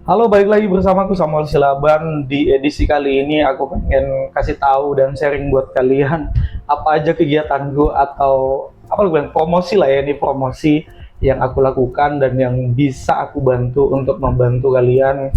Halo, balik lagi bersamaku Samuel Silaban. Di edisi kali ini aku pengen kasih tahu dan sharing buat kalian apa aja kegiatanku atau apa lu bilang promosi lah ya, ini promosi yang aku lakukan dan yang bisa aku bantu untuk membantu kalian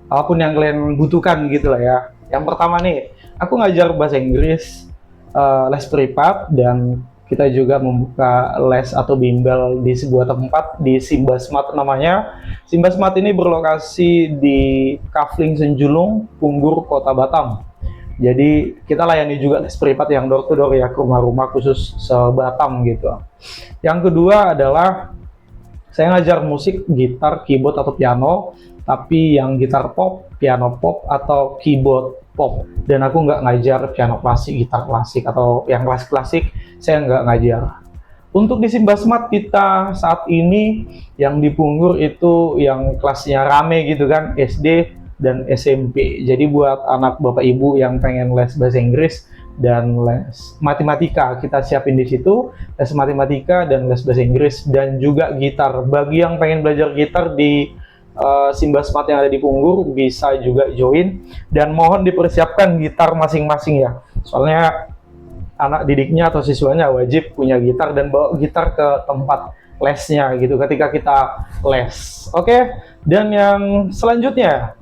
apapun yang kalian butuhkan gitu lah ya. Yang pertama nih, aku ngajar bahasa Inggris, les privat, dan kita juga membuka les atau bimbel di sebuah tempat di Simbasmat namanya. Simbasmat ini berlokasi di Kafling Senjulung, Punggur, Kota Batam. Jadi kita layani juga les privat yang door to door ya, ke rumah-rumah khusus se-Batam gitu. Yang kedua adalah saya ngajar musik, gitar, keyboard atau piano, tapi yang gitar pop, piano pop, atau keyboard pop. Dan aku nggak ngajar piano klasik, gitar klasik, atau yang klasik-klasik, saya nggak ngajar. Untuk di Simbasmat kita saat ini yang di Punggur itu yang kelasnya rame gitu kan, SD dan SMP. Jadi buat anak bapak ibu yang pengen les bahasa Inggris dan les matematika, kita siapin di situ les matematika dan les bahasa Inggris dan juga gitar. Bagi yang pengen belajar gitar di Simbasmat yang ada di Punggur bisa juga join, dan mohon dipersiapkan gitar masing-masing ya. Soalnya anak didiknya atau siswanya wajib punya gitar dan bawa gitar ke tempat lesnya gitu ketika kita les. Oke, dan yang selanjutnya,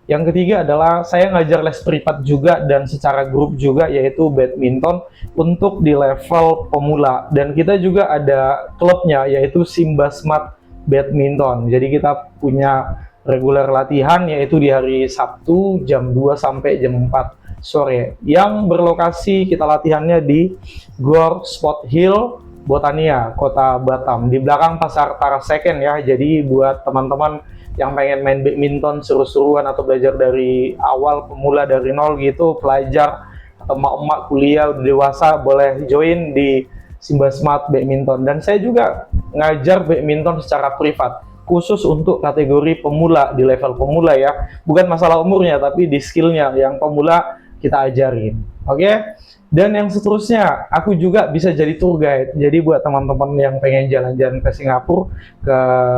yang ketiga adalah saya ngajar les privat juga dan secara grup juga, yaitu badminton untuk di level pemula. Dan kita juga ada klubnya, yaitu Simbasmat Badminton. Jadi kita punya reguler latihan, yaitu di hari Sabtu jam 2 sampai jam 4 sore. Yang berlokasi kita latihannya di Gor Sport Hill, Botania, Kota Batam. Di belakang Pasar Taraseken ya. Jadi buat teman-teman yang pengen main badminton seru-seruan atau belajar dari awal, pemula dari nol gitu, pelajar atau emak-emak kuliah udah dewasa, boleh join di Simbasmat Badminton. Dan saya juga ngajar badminton secara privat khusus untuk kategori pemula, di level pemula ya, bukan masalah umurnya tapi di skillnya yang pemula kita ajarin. Oke. Dan yang seterusnya, aku juga bisa jadi tour guide. Jadi buat teman-teman yang pengen jalan-jalan ke Singapura, ke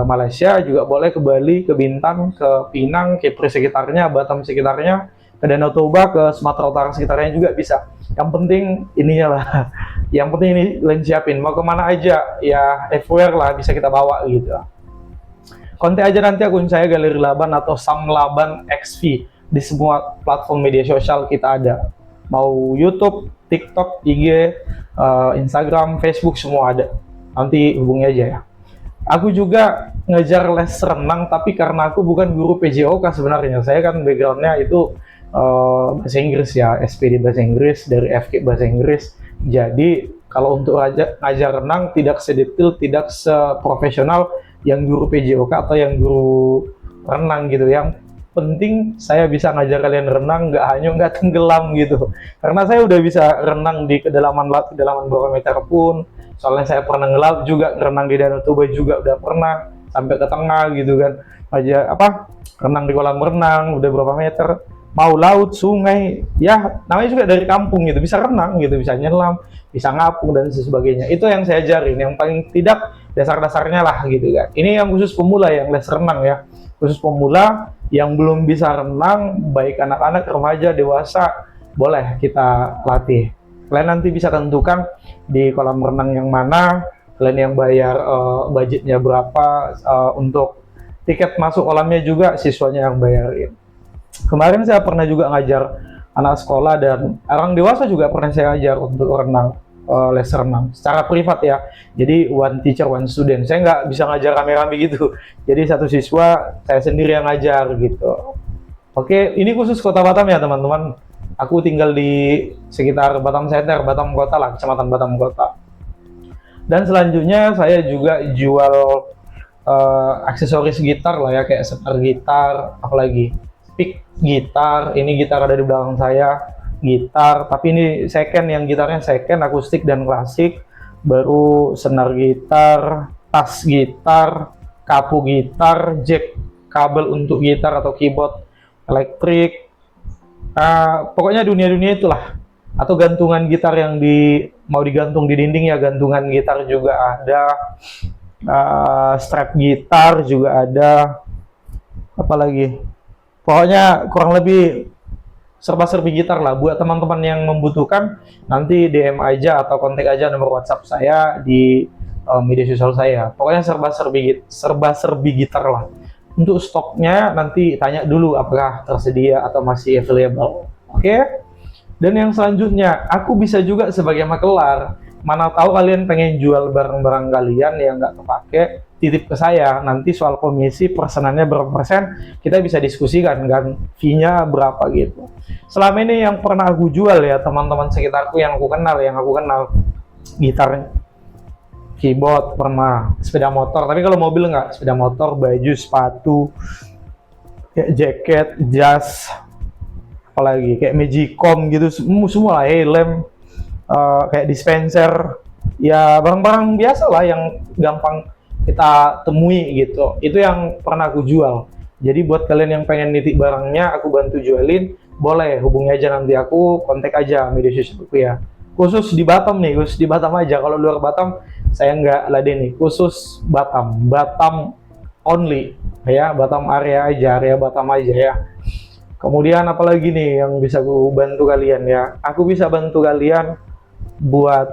Malaysia, juga boleh ke Bali, ke Bintan, ke Pinang, Kepri sekitarnya, Batam sekitarnya, ke Danau Toba, ke Sumatera Utara sekitarnya juga bisa. Yang penting ininya lah, yang penting ini kalian siapin. Mau kemana aja, ya everywhere lah bisa kita bawa gitu. Kontak aja nanti akun saya Galeri Laban atau Sam Laban XV. Di semua platform media sosial kita ada. Mau YouTube, TikTok, IG, Instagram, Facebook, semua ada. Nanti hubungi aja ya. Aku juga ngejar les renang, tapi karena aku bukan guru PJOK sebenarnya. Saya kan backgroundnya itu bahasa Inggris ya, SPD bahasa Inggris, dari FK bahasa Inggris. Jadi kalau untuk ngajar renang tidak sedetail, tidak seprofesional yang guru PJOK atau yang guru renang gitu. Yang penting saya bisa ngajar kalian renang, nggak tenggelam gitu. Karena saya udah bisa renang di kedalaman berapa meter pun. Soalnya saya pernah ngelap juga, renang di Danau Toba juga udah pernah sampai ke tengah gitu kan. Aja renang di kolam renang udah berapa meter. Mau laut, sungai, ya namanya juga dari kampung gitu, bisa renang gitu, bisa nyelam, bisa ngapung dan sebagainya. Itu yang saya ajarin, yang paling tidak dasar-dasarnya lah gitu kan. Ini yang khusus pemula, yang les renang ya. Khusus pemula yang belum bisa renang, baik anak-anak, remaja, dewasa, boleh kita latih. Kalian nanti bisa tentukan di kolam renang yang mana, kalian yang bayar budgetnya berapa, untuk tiket masuk kolamnya juga siswanya yang bayarin. Kemarin saya pernah juga ngajar anak sekolah dan orang dewasa juga pernah saya ajar untuk renang, les renang secara privat ya. Jadi one teacher one student. Saya nggak bisa ngajar rame-rame gitu. Jadi satu siswa saya sendiri yang ngajar gitu. Oke, ini khusus Kota Batam ya teman-teman. Aku tinggal di sekitar Batam Center, Batam Kota lah, Kecamatan Batam Kota. Dan selanjutnya saya juga jual aksesoris gitar lah ya, kayak setar gitar, apalagi pick gitar. Ini gitar ada di belakang saya, gitar, tapi ini second, yang gitarnya second, akustik dan klasik. Baru senar gitar, tas gitar, kapu gitar, jack kabel untuk gitar atau keyboard elektrik, pokoknya dunia-dunia itulah. Atau gantungan gitar yang mau digantung di dinding ya, gantungan gitar juga ada, strap gitar juga ada, apalagi Pokoknya kurang lebih serba-serbi gitar lah. Buat teman-teman yang membutuhkan, nanti DM aja atau kontak aja nomor WhatsApp saya di media sosial saya. Pokoknya serba-serbi gitar lah. Untuk stoknya nanti tanya dulu apakah tersedia atau masih available. Oke? Dan yang selanjutnya, aku bisa juga sebagai makelar. Mana tahu kalian pengen jual barang-barang kalian yang nggak kepake, titip ke saya. Nanti soal komisi persenannya berapa persen, kita bisa diskusikan kan, fee-nya berapa gitu. Selama ini yang pernah aku jual ya, teman-teman sekitarku yang aku kenal, gitar, keyboard pernah, sepeda motor. Tapi kalau mobil nggak, sepeda motor, baju, sepatu, kayak jaket, jas, apalagi kayak magicom gitu, semua lah, helm, kayak dispenser, ya barang-barang biasa lah yang gampang kita temui gitu. Itu yang pernah aku jual. Jadi buat kalian yang pengen nitip barangnya, aku bantu jualin, boleh hubungi aja nanti aku, kontak aja media sosialku ya. Khusus di Batam nih, khusus di Batam aja. Kalau luar Batam, saya nggak ladeni. Khusus Batam, Batam only ya, Batam area aja, area Batam aja ya. Kemudian apalagi nih yang bisa aku bantu kalian ya? Aku bisa bantu kalian buat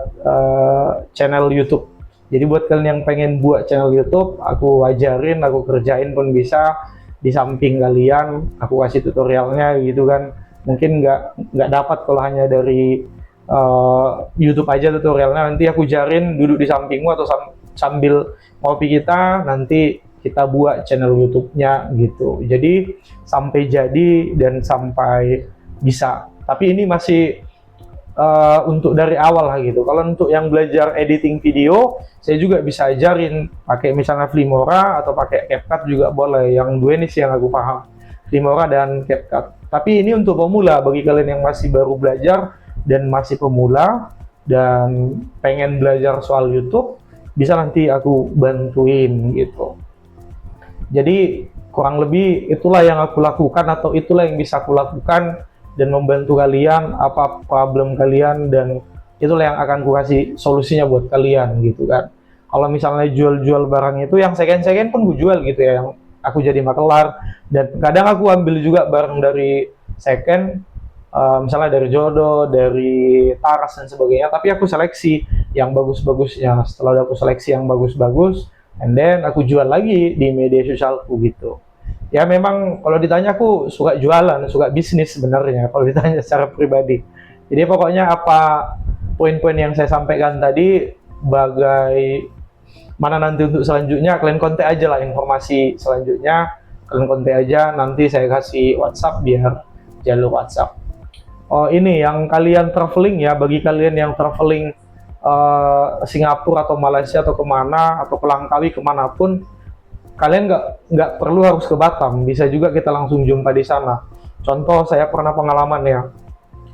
channel YouTube. Jadi buat kalian yang pengen buat channel YouTube, aku ajarin, aku kerjain pun bisa. Di samping kalian, aku kasih tutorialnya gitu kan. Mungkin nggak dapat kalau hanya dari YouTube aja tutorialnya. Nanti aku ajarin duduk di sampingmu atau sambil ngopi kita, nanti kita buat channel YouTube-nya gitu. Jadi sampai jadi dan sampai bisa. Tapi ini masih untuk dari awal lah gitu. Kalau untuk yang belajar editing video, saya juga bisa ajarin pakai misalnya Filmora atau pakai CapCut juga boleh. Yang dua ini sih yang aku paham, Filmora dan CapCut. Tapi ini untuk pemula, bagi kalian yang masih baru belajar dan masih pemula dan pengen belajar soal YouTube, bisa nanti aku bantuin gitu. Jadi kurang lebih itulah yang aku lakukan atau itulah yang bisa aku lakukan dan membantu kalian apa problem kalian, dan itulah yang akan aku kasih solusinya buat kalian gitu kan. Kalau misalnya jual-jual barang itu yang second-second pun gue jual gitu ya, yang aku jadi makelar, dan kadang aku ambil juga barang dari second, misalnya dari Jodoh, dari Taras dan sebagainya, tapi aku seleksi yang bagus-bagusnya. Setelah aku seleksi yang bagus-bagus, and then aku jual lagi di media sosialku gitu. Ya memang kalau ditanya aku suka jualan, suka bisnis sebenarnya kalau ditanya secara pribadi. Jadi pokoknya apa poin-poin yang saya sampaikan tadi, bagai mana nanti untuk selanjutnya kalian kontak aja lah, informasi selanjutnya kalian kontak aja, nanti saya kasih WhatsApp biar jalur WhatsApp. Oh ini yang kalian traveling ya, bagi kalian yang traveling Singapura atau Malaysia atau kemana atau ke Langkawi kemanapun, kalian nggak perlu harus ke Batam, bisa juga kita langsung jumpa di sana. Contoh saya pernah pengalaman ya,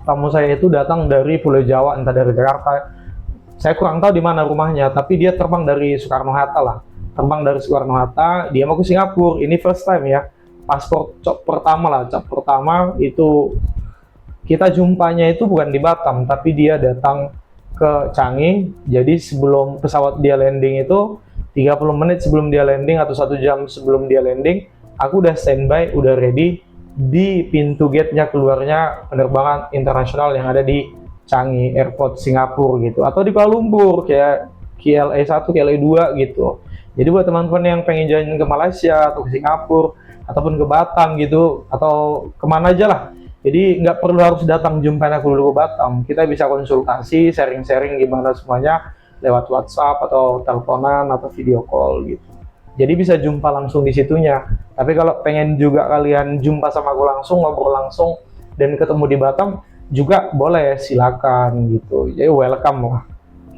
tamu saya itu datang dari Pulau Jawa, entah dari Jakarta, saya kurang tahu di mana rumahnya, tapi dia terbang dari Soekarno Hatta lah, terbang dari Soekarno Hatta, dia mau ke Singapura. Ini first time ya, paspor cap pertama itu kita jumpanya itu bukan di Batam, tapi dia datang ke Changi. Jadi sebelum pesawat dia landing itu 30 menit sebelum dia landing atau 1 jam sebelum dia landing, aku udah standby, udah ready di pintu gate-nya keluarnya penerbangan internasional yang ada di Changi Airport Singapura gitu, atau di Kuala Lumpur kayak KLA 1, KLA 2 gitu. Jadi buat teman-teman yang pengen jalan ke Malaysia atau ke Singapura ataupun ke Batam gitu, atau kemana aja lah, jadi nggak perlu harus datang jumpain aku dulu ke Batam, kita bisa konsultasi, sharing-sharing gimana semuanya lewat WhatsApp atau teleponan atau video call gitu. Jadi bisa jumpa langsung di situnya. Tapi kalau pengen juga kalian jumpa sama aku langsung, ngobrol langsung dan ketemu di Batam juga boleh, silakan gitu. Jadi welcome lah.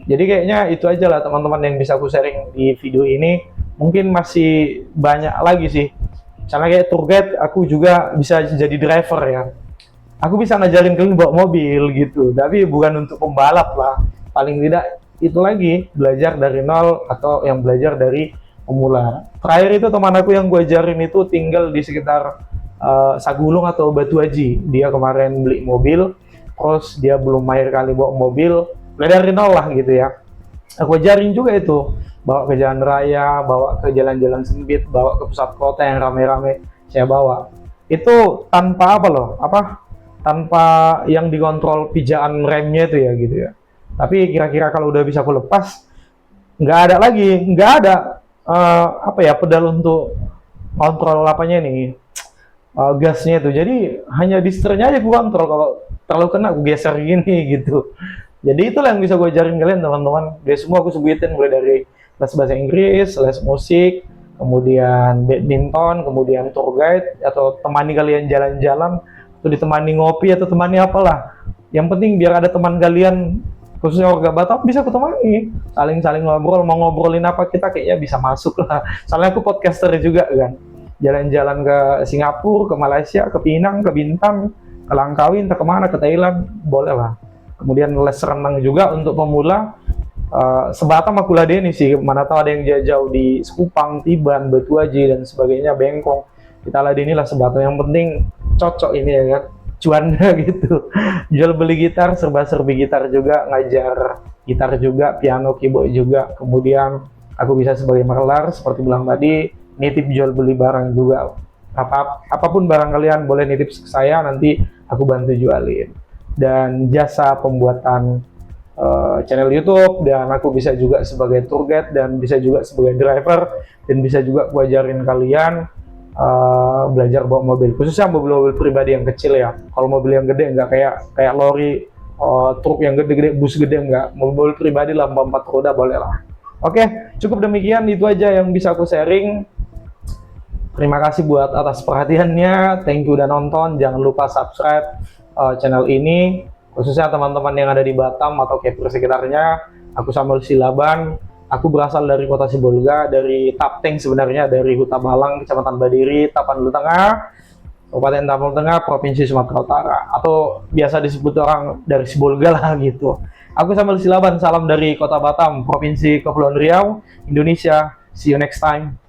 Jadi kayaknya itu aja lah teman-teman yang bisa aku sharing di video ini. Mungkin masih banyak lagi sih. Misalnya kayak tour guide, aku juga bisa jadi driver ya. Aku bisa ngajarin kalian bawa mobil gitu. Tapi bukan untuk pembalap lah. Paling tidak itu lagi belajar dari nol atau yang belajar dari pemula. Terakhir itu teman aku yang gue ajarin itu tinggal di sekitar Sagulung atau Batu Haji. Dia kemarin beli mobil, terus dia belum mahir kali bawa mobil, mulai dari nol lah gitu ya. Aku ajarin juga itu, bawa ke jalan raya, bawa ke jalan-jalan sempit, bawa ke pusat kota yang rame-rame, saya bawa. itu tanpa apa loh, tanpa yang dikontrol pijaan remnya itu ya gitu ya. Tapi kira-kira kalau udah bisa aku lepas, nggak ada apa ya, pedal untuk kontrol apanya nih, gasnya itu. Jadi hanya di setirnya aja gue kontrol, kalau terlalu kena gue geser gini gitu. Jadi itulah yang bisa gue ajarin kalian teman-teman. Dia semua aku sebutin, mulai dari les bahasa Inggris, les musik, kemudian badminton, kemudian tour guide, atau temani kalian jalan-jalan, atau ditemani ngopi, atau temani apalah. Yang penting biar ada teman kalian, khususnya warga Batam, bisa aku temani. Saling-saling ngobrol, mau ngobrolin apa kita kayaknya bisa masuk lah. Soalnya aku podcaster juga kan. Jalan-jalan ke Singapura, ke Malaysia, ke Pinang, ke Bintan, ke Langkawi, entah kemana, ke Thailand, boleh lah. Kemudian les renang juga untuk pemula. Sebatam aku ladeni sih, mana tahu ada yang jauh di Sekupang, Tiban, Batu Aji dan sebagainya, Bengkong. Kita ladeni lah sebatam, yang penting cocok ini ya kan, cuannya gitu. Jual beli gitar, serba-serbi gitar juga, ngajar gitar juga, piano, keyboard juga. Kemudian aku bisa sebagai makelar seperti bilang tadi, nitip jual beli barang juga. Apapun barang kalian boleh nitip ke saya, nanti aku bantu jualin. Dan jasa pembuatan channel YouTube, dan aku bisa juga sebagai tour guide, dan bisa juga sebagai driver, dan bisa juga aku ajarin kalian belajar bawa mobil, khususnya mobil-mobil pribadi yang kecil ya. Kalau mobil yang gede nggak kayak lori, truk yang gede-gede, bus gede nggak. Mobil pribadi lah, 4 roda boleh lah. Oke, cukup demikian, itu aja yang bisa aku sharing. Terima kasih buat atas perhatiannya, thank you udah nonton. Jangan lupa subscribe channel ini, khususnya teman-teman yang ada di Batam atau Kepri sekitarnya. Aku Samuel Silaban, aku berasal dari kota Sibolga, dari Tapteng sebenarnya, dari Huta Balang, Kecamatan Badiri, Tapanuli Tengah, Kabupaten Tapanuli Tengah, Provinsi Sumatera Utara, atau biasa disebut orang dari Sibolga lah gitu. Aku Samuel Silaban, salam dari kota Batam, Provinsi Kepulauan Riau, Indonesia. See you next time.